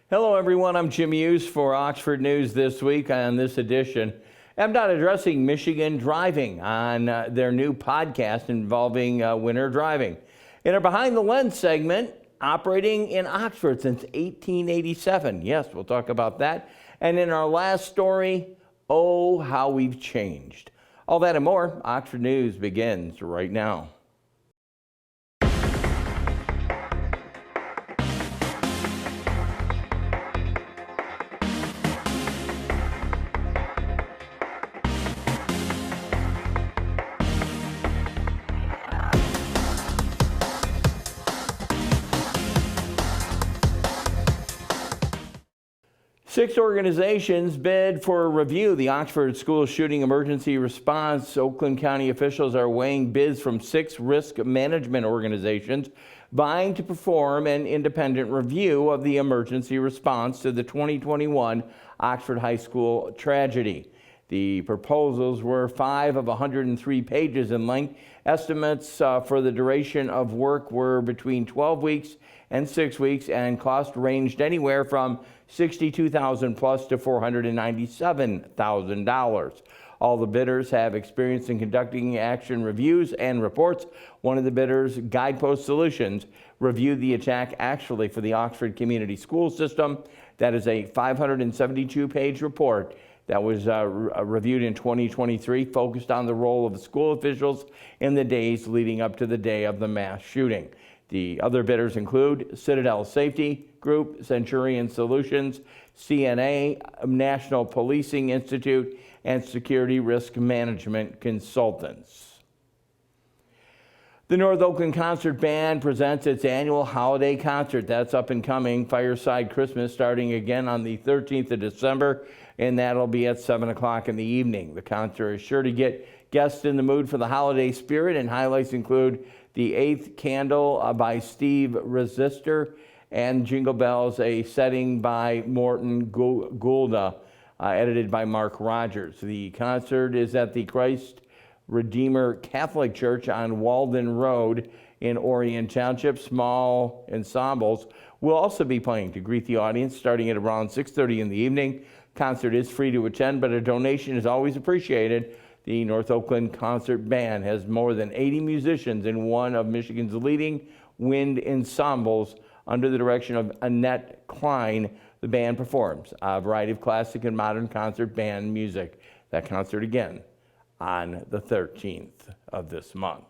Hello everyone, I'm Jim Hughes for Oxford News this week. On this edition, MDOT addressing Michigan driving on their new podcast involving winter driving. In our Behind the Lens segment, operating in Oxford since 1887. Yes, we'll talk about that. And in our last story, oh, how we've changed. All that and more, Oxford News begins right now. Six organizations bid for a review. The Oxford School Shooting Emergency Response. Oakland County officials are weighing bids from six risk management organizations vying to perform an independent review of the emergency response to the 2021 Oxford High School tragedy. The proposals were 5 of 103 pages in length. Estimates for the duration of work were between 12 weeks and 6 weeks, and cost ranged anywhere from $62,000 plus to $497,000. All the bidders have experience in conducting action reviews and reports. One of the bidders, Guidepost Solutions, reviewed the attack actually for the Oxford Community School System. That is a 572-page report that was reviewed in 2023, focused on the role of the school officials in the days leading up to the day of the mass shooting. The other bidders include Citadel Safety Group, Centurion Solutions, CNA, National Policing Institute, and Security Risk Management Consultants. The North Oakland Concert Band presents its annual holiday concert. That's up and coming, Fireside Christmas, starting again on the 13th of December, and that'll be at 7 o'clock in the evening. The concert is sure to get guests in the mood for the holiday spirit, and highlights include The Eighth Candle by Steve Resistor, and Jingle Bells, a setting by Morton Goulda, edited by Mark Rogers. The concert is at the Christ Redeemer Catholic Church on Walden Road in Orion Township. Small ensembles will also be playing to greet the audience starting at around 6:30 in the evening. Concert is free to attend, but a donation is always appreciated. The North Oakland Concert Band has more than 80 musicians in one of Michigan's leading wind ensembles. Under the direction of Annette Klein, the band performs a variety of classic and modern concert band music. That concert again on the 13th of this month.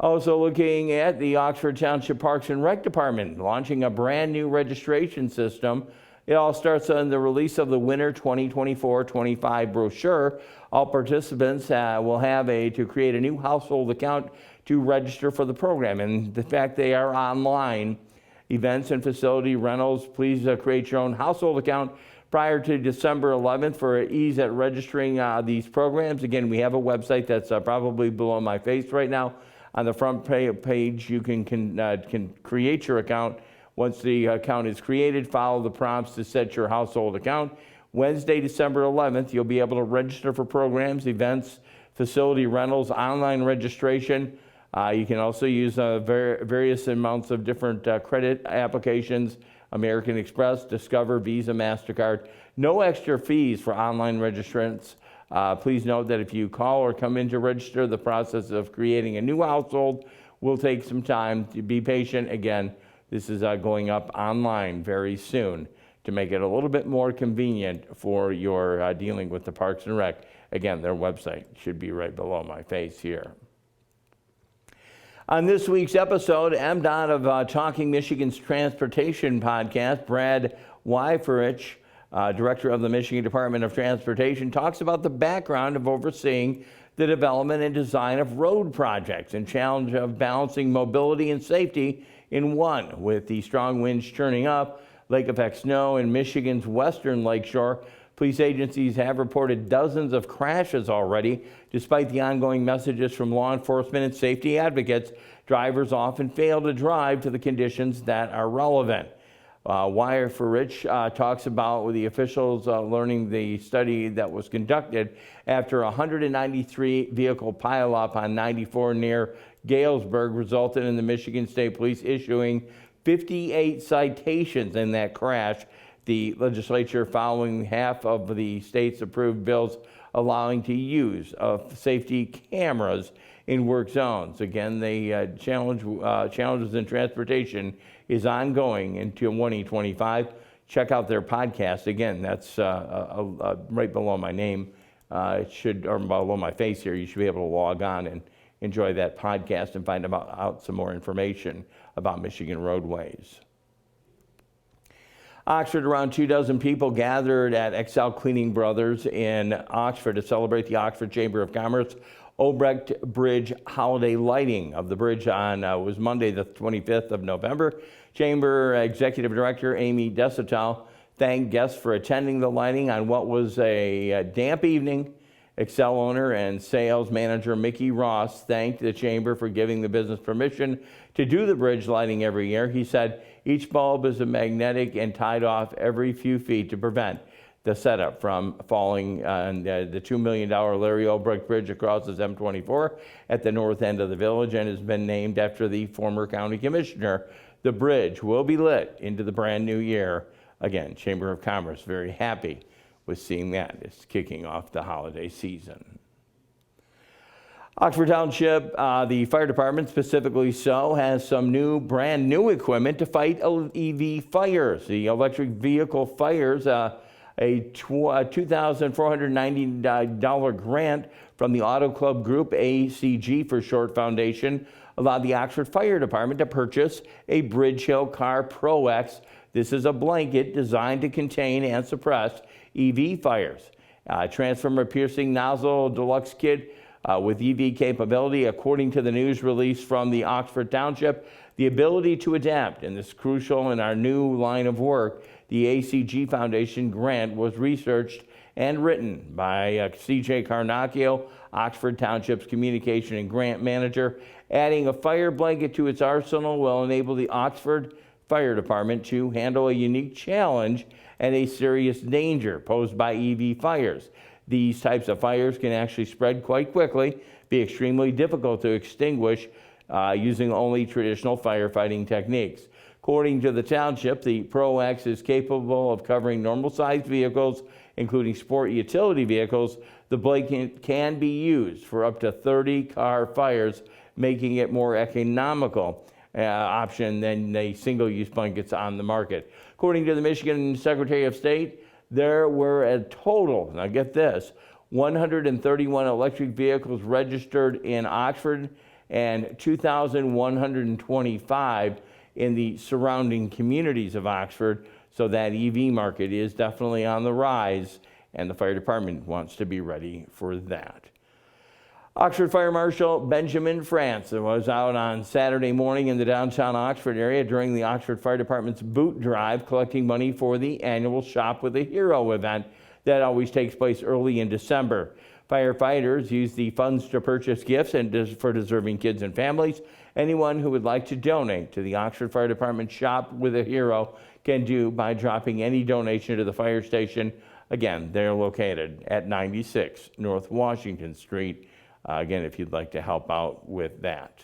Also looking at the Oxford Township Parks and Rec Department launching a brand new registration system. It all starts on the release of the Winter 2024-25 brochure. All participants will have to create a new household account to register for the program. And the fact they are online, events and facility rentals, please create your own household account prior to December 11th for ease at registering these programs. Again, we have a website that's probably below my face right now. On the front page, you can create your account. Once the account is created, follow the prompts to set your household account. Wednesday, December 11th, you'll be able to register for programs, events, facility rentals, online registration. You can also use various amounts of different credit applications, American Express, Discover, Visa, MasterCard. No extra fees for online registrants. Please note that if you call or come in to register, the process of creating a new household will take some time. To be patient. Again, this is going up online very soon to make it a little bit more convenient for your dealing with the Parks and Rec. Again, their website should be right below my face here. On this week's episode, MDOT of Talking Michigan's Transportation podcast, Brad Weiferich, Director of the Michigan Department of Transportation, talks about the background of overseeing the development and design of road projects and challenge of balancing mobility and safety in one. With the strong winds churning up, lake effect snow in Michigan's western lakeshore, police agencies have reported dozens of crashes already. Despite the ongoing messages from law enforcement and safety advocates, drivers often fail to drive to the conditions that are relevant. Weiferich talks about the officials learning the study that was conducted after a 193 vehicle pileup on 94 near Galesburg resulted in the Michigan State Police issuing 58 citations in that crash. The legislature following half of the state's approved bills allowing to use of safety cameras in work zones. Again, the challenges in transportation is ongoing until 2025. Check out their podcast. Again, that's right below my name. It should, or below my face here. You should be able to log on and enjoy that podcast and find out some more information about Michigan roadways. Oxford, around 24 people gathered at Excel Cleaning Brothers in Oxford to celebrate the Oxford Chamber of Commerce Obrecht Bridge holiday lighting of the bridge on was Monday, the 25th of November. Chamber Executive Director Amy Desautels thanked guests for attending the lighting on what was a damp evening. Excel owner and sales manager Mickey Ross thanked the chamber for giving the business permission to do the bridge lighting every year. He said each bulb is a magnetic and tied off every few feet to prevent the setup from falling on the $2 million Larry Obrecht Bridge across the M24 at the north end of the village and has been named after the former county commissioner. The bridge will be lit into the brand new year. Again, Chamber of Commerce very happy with seeing that. It's kicking off the holiday season. Oxford Township, the fire department specifically so, has some brand new equipment to fight EV fires. The electric vehicle fires, a $2,490 grant from the Auto Club Group, ACG for short foundation, allowed the Oxford Fire Department to purchase a Bridge Hill Car Pro X. This is a blanket designed to contain and suppress EV fires. Transformer piercing nozzle deluxe kit with EV capability. According to the news release from the Oxford Township, the ability to adapt, and this is crucial in our new line of work. The ACG Foundation grant was researched and written by C.J. Carnacchio, Oxford Township's communication and grant manager. Adding a fire blanket to its arsenal will enable the Oxford Fire Department to handle a unique challenge and a serious danger posed by EV fires. These types of fires can actually spread quite quickly, be extremely difficult to extinguish using only traditional firefighting techniques. According to the township, the Pro X is capable of covering normal-sized vehicles, including sport utility vehicles. The blanket can be used for up to 30 car fires, making it more economical option than the single-use blankets on the market. According to the Michigan Secretary of State, there were a total, now get this, 131 electric vehicles registered in Oxford and 2,125 in the surrounding communities of Oxford. So that EV market is definitely on the rise, and the fire department wants to be ready for that. Oxford Fire Marshal Benjamin France was out on Saturday morning in the downtown Oxford area during the Oxford Fire Department's boot drive, collecting money for the annual Shop with a Hero event that always takes place early in December. Firefighters use the funds to purchase gifts and for deserving kids and families. Anyone who would like to donate to the Oxford Fire Department Shop with a Hero can do by dropping any donation to the fire station. Again, they're located at 96 North Washington Street. Again, if you'd like to help out with that.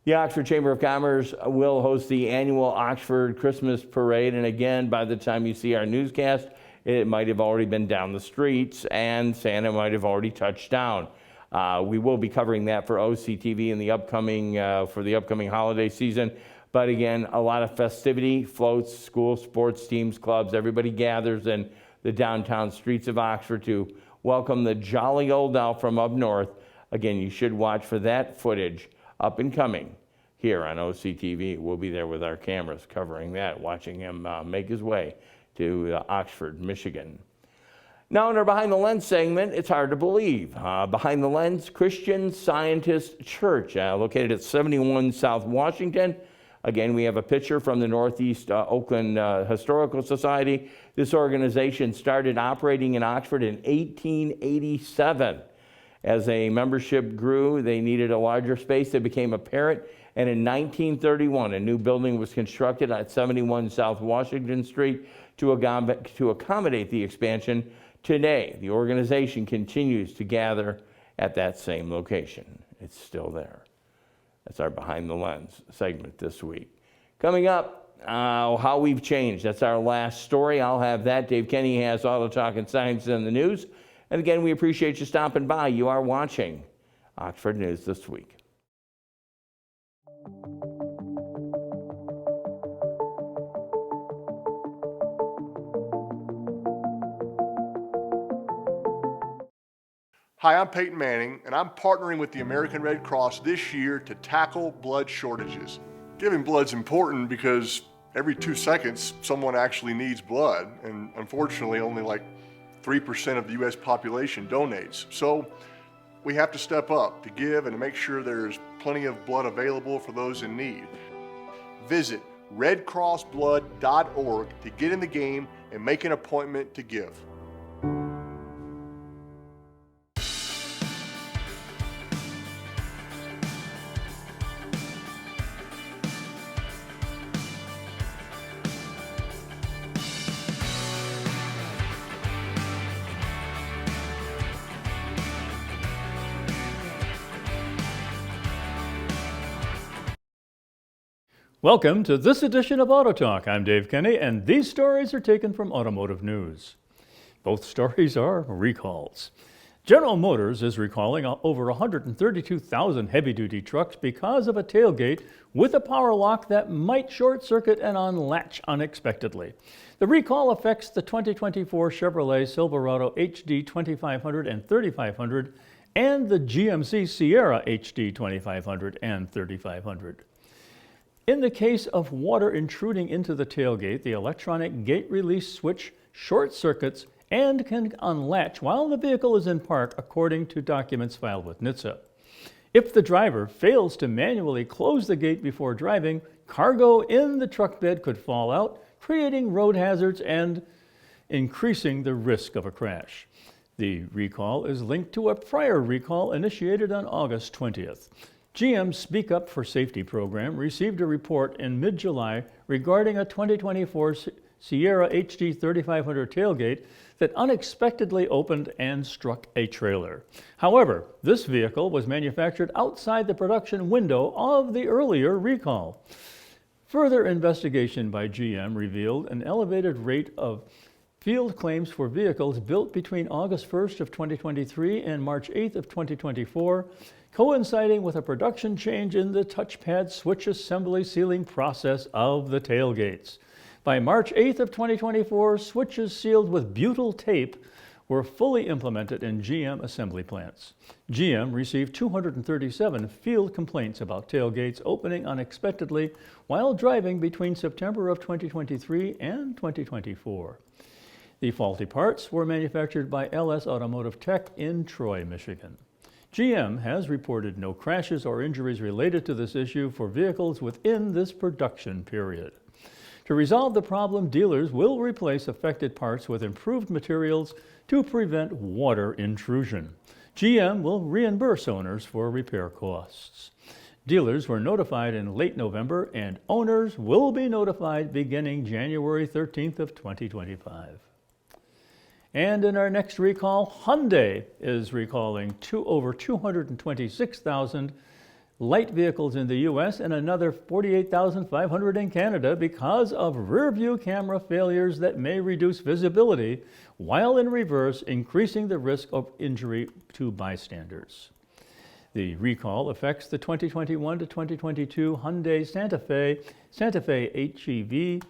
The Oxford Chamber of Commerce will host the annual Oxford Christmas Parade. And again, by the time you see our newscast, it might have already been down the streets and Santa might have already touched down. We will be covering that for OCTV in the upcoming, for the upcoming holiday season. But again, a lot of festivity, floats, school, sports teams, clubs, everybody gathers in the downtown streets of Oxford to welcome the jolly old elf from up north. Again, you should watch for that footage up and coming here on OCTV. We'll be there with our cameras covering that, watching him make his way to Oxford, Michigan. Now in our Behind the Lens segment, it's hard to believe. Behind the Lens Christian Scientist Church, located at 71 South Washington. Again, we have a picture from the Northeast Oakland Historical Society. This organization started operating in Oxford in 1887. As a membership grew, they needed a larger space. They became a parent, and in 1931, a new building was constructed at 71 South Washington Street to accommodate the expansion. Today, the organization continues to gather at that same location. It's still there. That's our Behind the Lens segment this week. Coming up, how we've changed. That's our last story. I'll have that. Dave Kenny has Auto Talk and Science in the News. And again, we appreciate you stopping by. You are watching Oxford News This Week. Hi, I'm Peyton Manning, and I'm partnering with the American Red Cross this year to tackle blood shortages. Giving blood's important because every 2 seconds, someone actually needs blood, and unfortunately, only like 3% of the U.S. population donates. So we have to step up to give and to make sure there's plenty of blood available for those in need. Visit redcrossblood.org to get in the game and make an appointment to give. Welcome to this edition of Auto Talk. I'm Dave Kenny, and these stories are taken from Automotive News. Both stories are recalls. General Motors is recalling over 132,000 heavy-duty trucks because of a tailgate with a power lock that might short-circuit and unlatch unexpectedly. The recall affects the 2024 Chevrolet Silverado HD 2500 and 3500 and the GMC Sierra HD 2500 and 3500. In the case of water intruding into the tailgate, the electronic gate release switch short circuits and can unlatch while the vehicle is in park, according to documents filed with NHTSA. If the driver fails to manually close the gate before driving, cargo in the truck bed could fall out, creating road hazards and increasing the risk of a crash. The recall is linked to a prior recall initiated on August 20th. GM's Speak Up for Safety program received a report in mid-July regarding a 2024 Sierra HD 3500 tailgate that unexpectedly opened and struck a trailer. However, this vehicle was manufactured outside the production window of the earlier recall. Further investigation by GM revealed an elevated rate of field claims for vehicles built between August 1st of 2023 and March 8th of 2024, coinciding with a production change in the touchpad switch assembly sealing process of the tailgates. By March 8th of 2024, switches sealed with butyl tape were fully implemented in GM assembly plants. GM received 237 field complaints about tailgates opening unexpectedly while driving between September of 2023 and 2024. The faulty parts were manufactured by LS Automotive Tech in Troy, Michigan. GM has reported no crashes or injuries related to this issue for vehicles within this production period. To resolve the problem, dealers will replace affected parts with improved materials to prevent water intrusion. GM will reimburse owners for repair costs. Dealers were notified in late November, and owners will be notified beginning January 13th of 2025. And in our next recall, Hyundai is recalling over 226,000 light vehicles in the U.S. and another 48,500 in Canada because of rear-view camera failures that may reduce visibility, while in reverse, increasing the risk of injury to bystanders. The recall affects the 2021 to 2022 Hyundai Santa Fe HEV,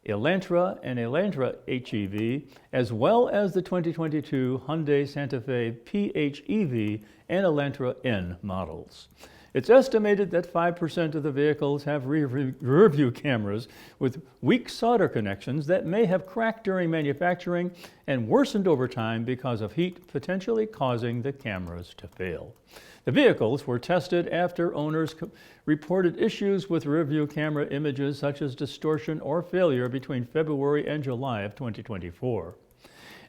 Elantra and Elantra HEV, as well as the 2022 Hyundai Santa Fe PHEV and Elantra N models. It's estimated that 5% of the vehicles have rear-view cameras with weak solder connections that may have cracked during manufacturing and worsened over time because of heat, potentially causing the cameras to fail. The vehicles were tested after owners reported issues with rear-view camera images such as distortion or failure between February and July of 2024.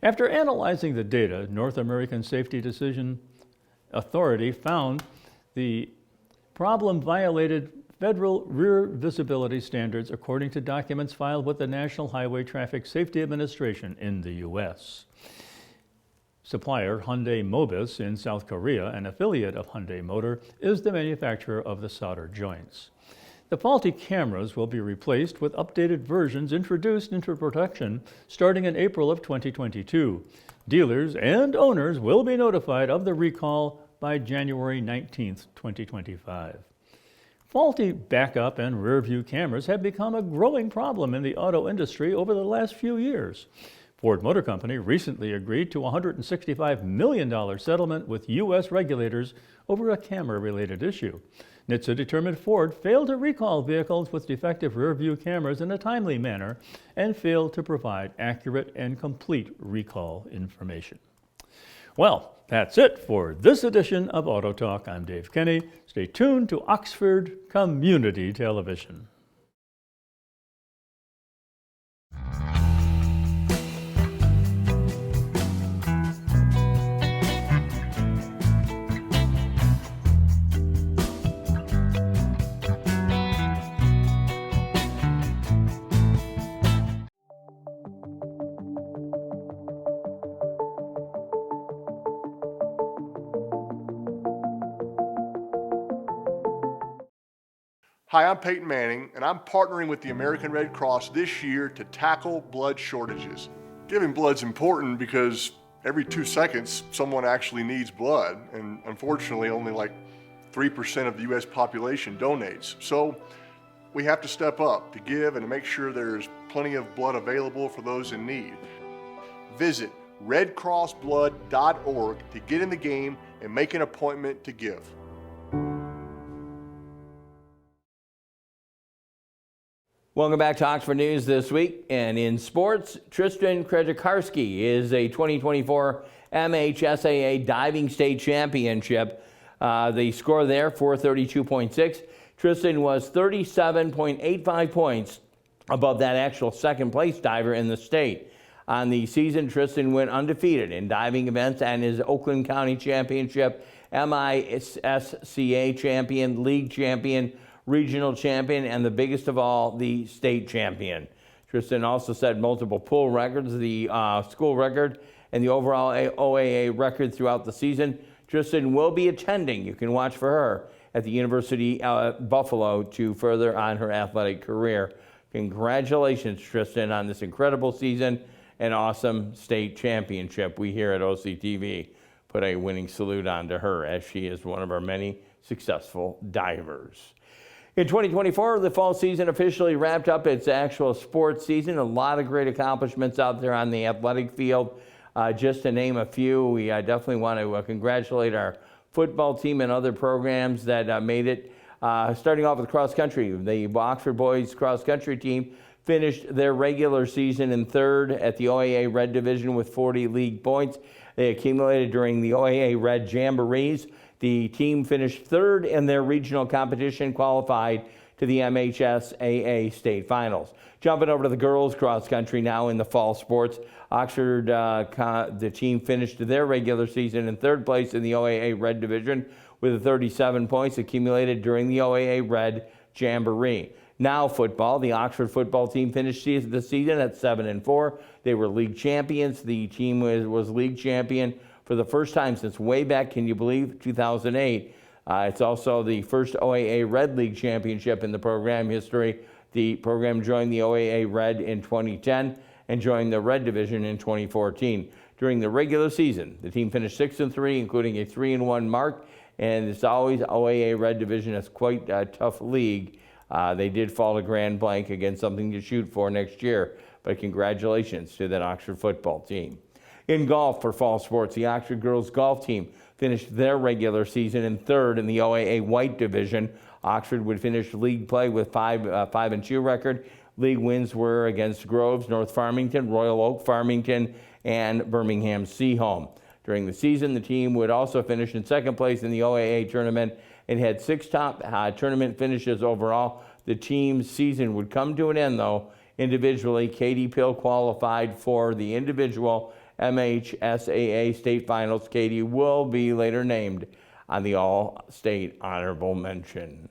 After analyzing the data, North American Safety Decision Authority found the problem violated federal rear visibility standards according to documents filed with the National Highway Traffic Safety Administration in the U.S. Supplier Hyundai Mobis in South Korea, an affiliate of Hyundai Motor, is the manufacturer of the solder joints. The faulty cameras will be replaced with updated versions introduced into production starting in April of 2022. Dealers and owners will be notified of the recall by January 19, 2025. Faulty backup and rear-view cameras have become a growing problem in the auto industry over the last few years. Ford Motor Company recently agreed to a $165 million settlement with U.S. regulators over a camera-related issue. NHTSA determined Ford failed to recall vehicles with defective rear-view cameras in a timely manner and failed to provide accurate and complete recall information. Well, that's it for this edition of Auto Talk. I'm Dave Kenny. Stay tuned to Oxford Community Television. Hi, I'm Peyton Manning, and I'm partnering with the American Red Cross this year to tackle blood shortages. Giving blood's important because every 2 seconds, someone actually needs blood, and unfortunately, only like 3% of the U.S. population donates. So we have to step up to give and to make sure there's plenty of blood available for those in need. Visit redcrossblood.org to get in the game and make an appointment to give. Welcome back to Oxford News this week. And in sports, Tristan Krejciarski is a 2024 MHSAA Diving State Championship. The score there, 432.6. Tristan was 37.85 points above that actual second place diver in the state. On the season, Tristan went undefeated in diving events and is Oakland County Championship, MISSCA champion, league champion, regional champion, and the biggest of all, the state champion. Tristan also set multiple pool records, the school record, and the overall OAA record throughout the season. Tristan will be attending, you can watch for her, at the University of Buffalo to further on her athletic career. Congratulations, Tristan, on this incredible season and awesome state championship. We here at OCTV put a winning salute on to her, as she is one of our many successful divers. In 2024, the fall season officially wrapped up its actual sports season. A lot of great accomplishments out there on the athletic field. Just to name a few, we definitely want to congratulate our football team and other programs that made it. Starting off with cross country, the Oxford boys cross country team finished their regular season in third at the OAA Red Division with 40 league points. They accumulated during the OAA Red Jamborees. The team finished third in their regional competition, qualified to the MHSAA state finals. Jumping over to the girls cross country now in the fall sports, Oxford, the team finished their regular season in third place in the OAA Red Division with 37 points accumulated during the OAA Red Jamboree. Now football, the Oxford football team finished the season at 7-4. They were league champions. The team was league champion for the first time since way back, can you believe, 2008. It's also the first OAA Red League championship in the program history. The program joined the OAA Red in 2010 and joined the Red Division in 2014. During the regular season, the team finished 6-3, including a 3-1 mark, and it's always OAA Red Division is quite a tough league. They did fall to grand blank, again, something to shoot for next year, but congratulations to that Oxford football team. In golf for fall sports, the Oxford girls golf team finished their regular season in third in the OAA White Division. Oxford would finish league play with 5-2 record. League wins were against Groves, North Farmington, Royal Oak, Farmington, and Birmingham Seaholm. During the season, the team would also finish in second place in the OAA tournament and had 6 top tournament finishes overall. The team's season would come to an end, though. Individually, Katie Pill qualified for the individual MHSAA state finals. Katie will be later named on the All-State Honorable Mention.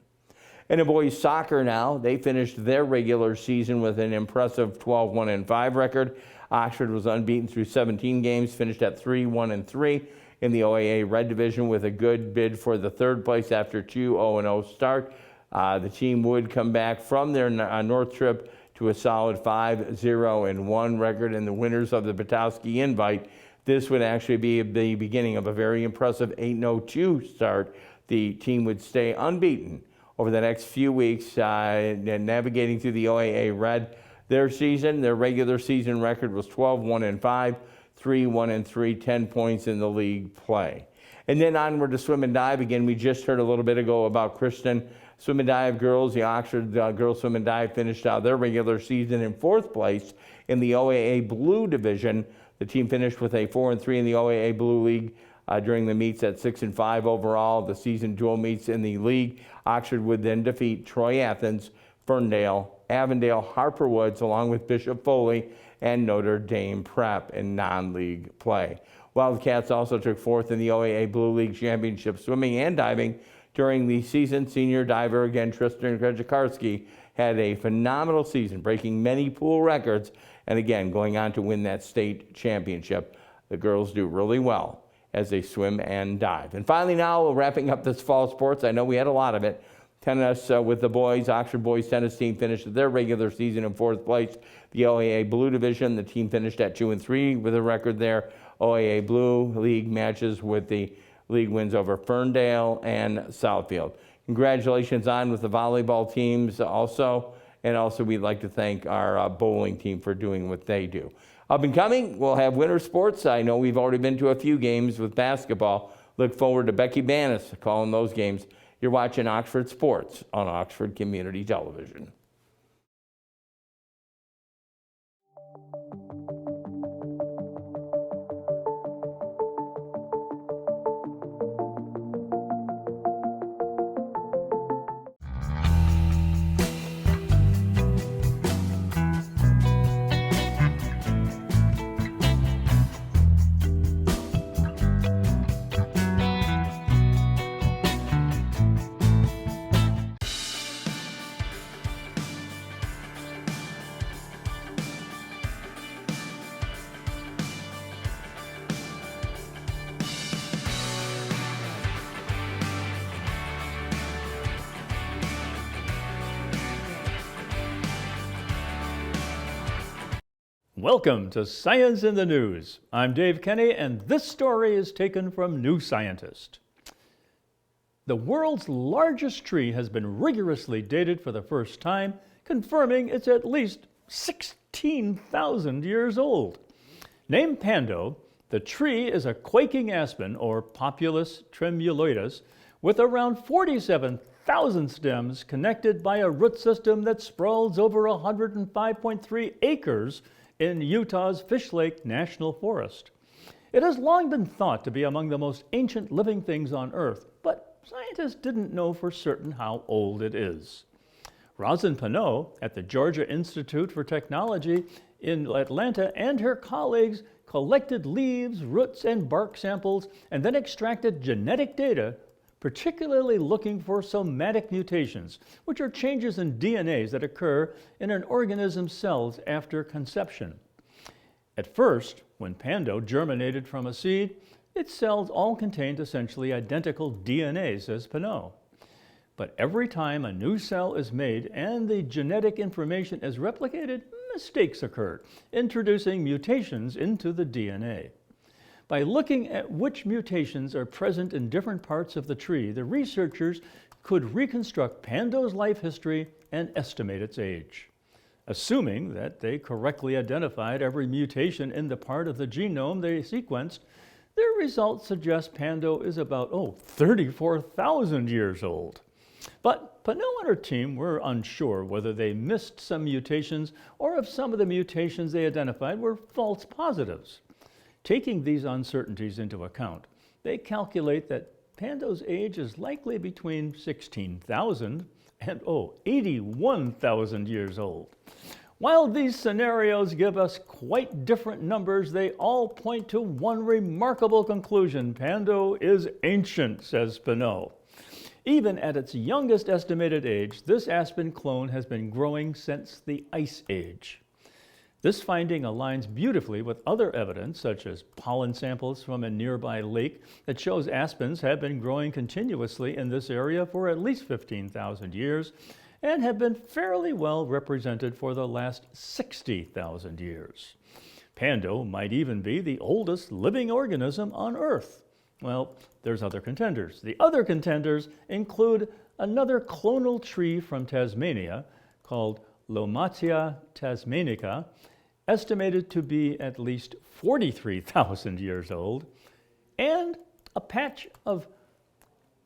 And in boys soccer now, they finished their regular season with an impressive 12-1-5 record. Oxford was unbeaten through 17 games, finished at 3-1-3 in the OAA Red Division with a good bid for the third place after 2-0-0 start. The team would come back from their north trip to a solid 5-0-1 record, and the winners of the Butowski Invite. This would actually be the beginning of a very impressive 8-0-2 start. The team would stay unbeaten over the next few weeks, navigating through the OAA Red. Their regular season record was 12-1-5, 3-1-3, 10 points in the league play. And then onward to swim and dive. Again, we just heard a little bit ago about Kristen. Swim and dive girls, the Oxford girls swim and dive finished out their regular season in fourth place in the OAA Blue Division. The team finished with a 4-3 in the OAA Blue League during the meets at 6-5 overall. The season dual meets in the league. Oxford would then defeat Troy Athens, Ferndale, Avondale, Harper Woods, along with Bishop Foley and Notre Dame Prep in non-league play. Wildcats also took fourth in the OAA Blue League Championship swimming and diving during the season. Senior diver, again, Tristan Krzykarski, had a phenomenal season, breaking many pool records, and again, going on to win that state championship. The girls do really well as they swim and dive. And finally now, wrapping up this fall sports, I know we had a lot of it. Tennis with the boys. Oxford boys tennis team finished their regular season in fourth place. The OAA Blue Division, the team finished at 2-3 with a record there. OAA Blue League matches with the league wins over Ferndale and Southfield. Congratulations on with the volleyball teams also. And also we'd like to thank our bowling team for doing what they do. Up and coming, we'll have winter sports. I know we've already been to a few games with basketball. Look forward to Becky Bannis calling those games. You're watching Oxford Sports on Oxford Community Television. Welcome to Science in the News. I'm Dave Kenny, and this story is taken from New Scientist. The world's largest tree has been rigorously dated for the first time, confirming it's at least 16,000 years old. Named Pando, the tree is a quaking aspen, or Populus tremuloides, with around 47,000 stems connected by a root system that sprawls over 105.3 acres in Utah's Fish Lake National Forest. It has long been thought to be among the most ancient living things on Earth, but scientists didn't know for certain how old it is. Rosin Pinot at the Georgia Institute for Technology in Atlanta and her colleagues collected leaves, roots, and bark samples and then extracted genetic data, particularly looking for somatic mutations, which are changes in DNAs that occur in an organism's cells after conception. At first, when Pando germinated from a seed, its cells all contained essentially identical DNA, says Pinot. But every time a new cell is made and the genetic information is replicated, mistakes occur, introducing mutations into the DNA. By looking at which mutations are present in different parts of the tree, the researchers could reconstruct Pando's life history and estimate its age. Assuming that they correctly identified every mutation in the part of the genome they sequenced, their results suggest Pando is about, 34,000 years old. But Pinot and her team were unsure whether they missed some mutations or if some of the mutations they identified were false positives. Taking these uncertainties into account, they calculate that Pando's age is likely between 16,000 and 81,000 years old. While these scenarios give us quite different numbers, they all point to one remarkable conclusion: Pando is ancient, says Pinot. Even at its youngest estimated age, this aspen clone has been growing since the Ice Age. This finding aligns beautifully with other evidence, such as pollen samples from a nearby lake, that shows aspens have been growing continuously in this area for at least 15,000 years and have been fairly well represented for the last 60,000 years. Pando might even be the oldest living organism on Earth. Well, there's other contenders. The other contenders include another clonal tree from Tasmania called Lomatia tasmanica, estimated to be at least 43,000 years old, and a patch of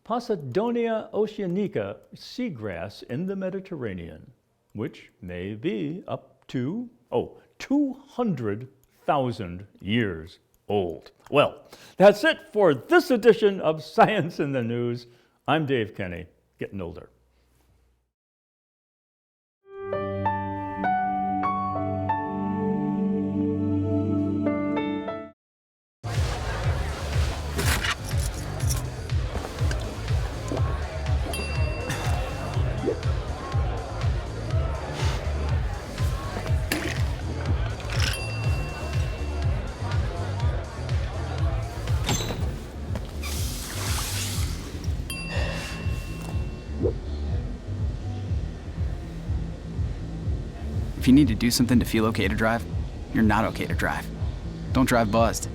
Posidonia oceanica seagrass in the Mediterranean, which may be up to 200,000 years old. Well, that's it for this edition of Science in the News. I'm Dave Kenny, getting older. If you need to do something to feel okay to drive, you're not okay to drive. Don't drive buzzed.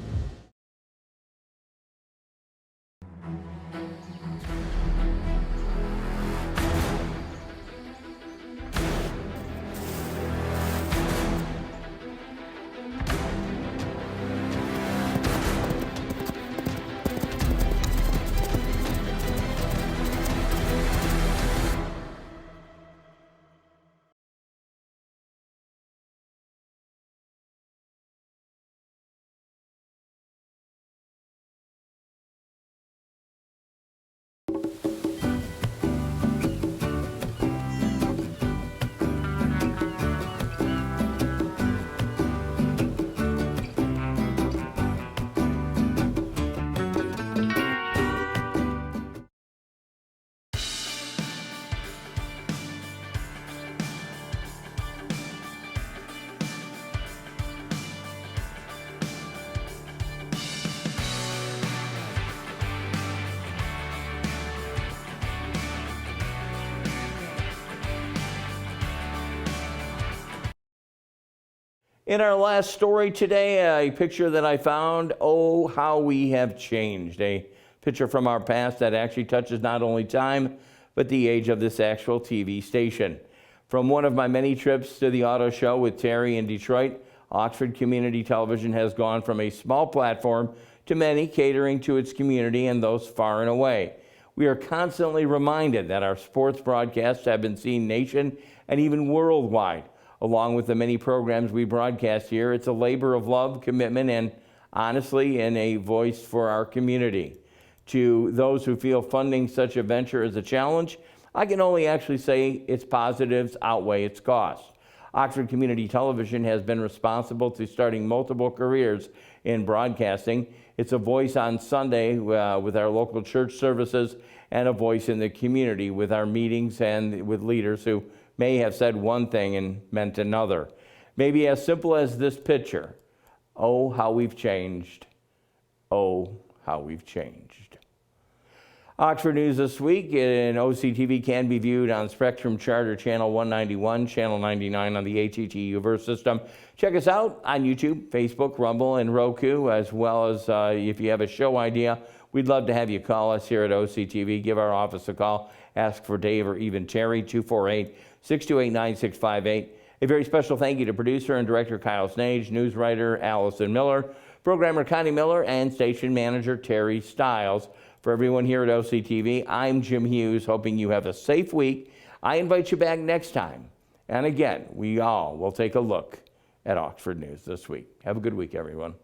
In our last story today, a picture that I found, oh, how we have changed. A picture from our past that actually touches not only time, but the age of this actual TV station. From one of my many trips to the auto show with Terry in Detroit, Oxford Community Television has gone from a small platform to many, catering to its community and those far and away. We are constantly reminded that our sports broadcasts have been seen nation and even worldwide. Along with the many programs we broadcast here, it's a labor of love, commitment, and honestly, and a voice for our community. To those who feel funding such a venture is a challenge, I can only actually say its positives outweigh its costs. Oxford Community Television has been responsible to starting multiple careers in broadcasting. It's a voice on Sunday with our local church services, and a voice in the community with our meetings and with leaders who may have said one thing and meant another. Maybe as simple as this picture. Oh, how we've changed. Oh, how we've changed. Oxford News this week in OCTV can be viewed on Spectrum Charter Channel 191, Channel 99 on the AT&T Uverse system. Check us out on YouTube, Facebook, Rumble, and Roku, as well as if you have a show idea, we'd love to have you call us here at OCTV. Give our office a call. Ask for Dave or even Terry, 248-628-9658. A very special thank you to producer and director Kyle Snage, news writer Allison Miller, programmer Connie Miller, and station manager Terry Stiles. For everyone here at OCTV, I'm Jim Hughes, hoping you have a safe week. I invite you back next time. And again, we all will take a look at Oxford News this week. Have a good week, everyone.